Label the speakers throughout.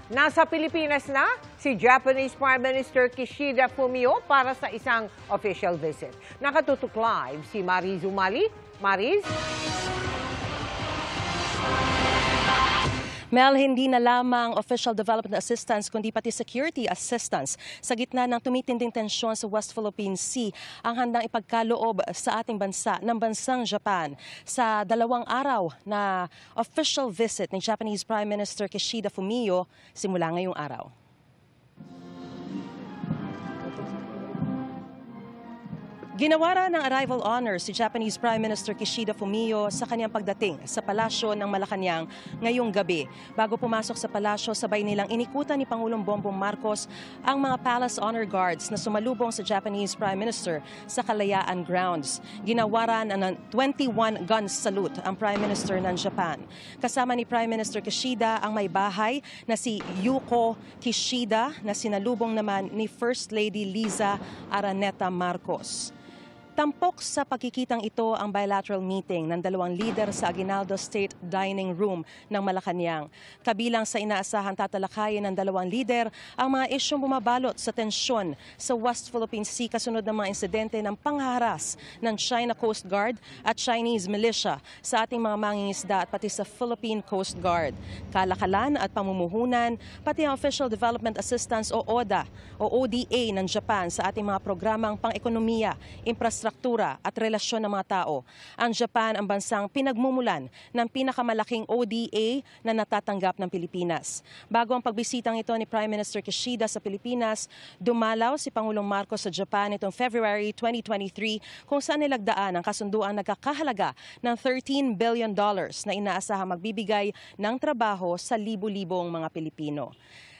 Speaker 1: Nasa Pilipinas na si Japanese Prime Minister Kishida Fumio para sa isang official visit. Nakatutok live si Mariz Umali. Mariz?
Speaker 2: Mel, hindi na lamang official development assistance kundi pati security assistance sa gitna ng tumitinding tensyon sa West Philippine Sea ang handang ipagkaloob sa ating bansa ng bansang Japan sa 2 araw na official visit ni Japanese Prime Minister Kishida Fumio simula ngayong araw. Ginawara ng arrival honors si Japanese Prime Minister Kishida Fumio sa kanyang pagdating sa palasyo ng Malacanang ngayong gabi. Bago pumasok sa palasyo, sabay nilang inikutan ni Pangulong Bongbong Marcos ang mga Palace Honor Guards na sumalubong sa Japanese Prime Minister sa Kalayaan Grounds. Ginawaran ng 21 guns salute ang Prime Minister ng Japan. Kasama ni Prime Minister Kishida ang may bahay na si Yuko Kishida na sinalubong naman ni First Lady Liza Araneta Marcos. Tampok sa pagkikitang ito ang bilateral meeting ng 2 leader sa Aguinaldo State Dining Room ng Malacanang. Kabilang sa inaasahang tatalakayin ng 2 leader ang mga isyong bumabalot sa tensyon sa West Philippine Sea kasunod ng mga insidente ng pangharas ng China Coast Guard at Chinese militia sa ating mga mangingisda at pati sa Philippine Coast Guard. Kalakalan at pamumuhunan, pati ang Official Development Assistance o ODA o ODA ng Japan sa ating mga programang pang-ekonomiya, infrastruktura at relasyon ng mga tao. Ang Japan ang bansang pinagmumulan ng pinakamalaking ODA na natatanggap ng Pilipinas. Bago ang pagbisitang ito ni Prime Minister Kishida sa Pilipinas, dumalaw si Pangulong Marcos sa Japan itong February 2023 kung saan nilagdaan ang kasunduang nagkakahalaga ng $13 billion na inaasahang magbibigay ng trabaho sa libu-libong mga Pilipino.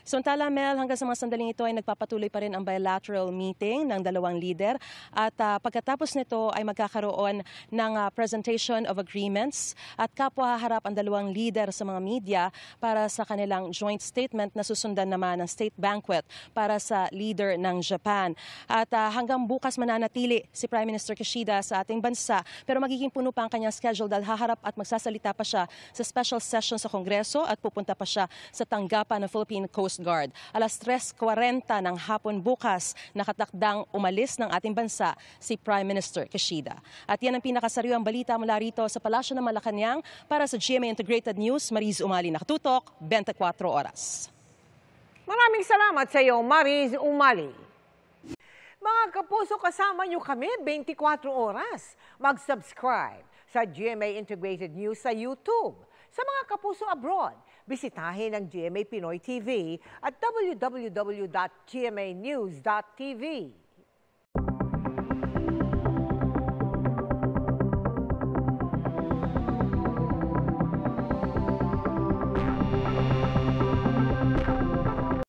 Speaker 2: Samantala, Mel, hanggang sa mga sandaling ito ay nagpapatuloy pa rin ang bilateral meeting ng 2 leader at pagkatapos nito ay magkakaroon ng presentation of agreements at kapwa-harap ang 2 leader sa mga media para sa kanilang joint statement na susundan naman ng state banquet para sa leader ng Japan. At hanggang bukas mananatili si Prime Minister Kishida sa ating bansa pero magiging puno pa ang kanyang schedule dahil haharap at magsasalita pa siya sa special session sa Kongreso at pupunta pa siya sa tanggapan ng Philippine Coast Guard. Alas 3:40 ng hapon bukas, nakatakdang umalis ng ating bansa si Prime Minister Kishida. At yan ang pinakasariwang balita mula rito sa Palasyo ng Malacanang para sa GMA Integrated News. Mariz Umali, nakatutok, 24 oras.
Speaker 1: Maraming salamat sa iyo, Mariz Umali. Mga kapuso, kasama niyo kami 24 oras. Mag-subscribe sa GMA Integrated News sa YouTube. Sa mga kapuso abroad, bisitahin ang GMA Pinoy TV at www.gmanews.tv.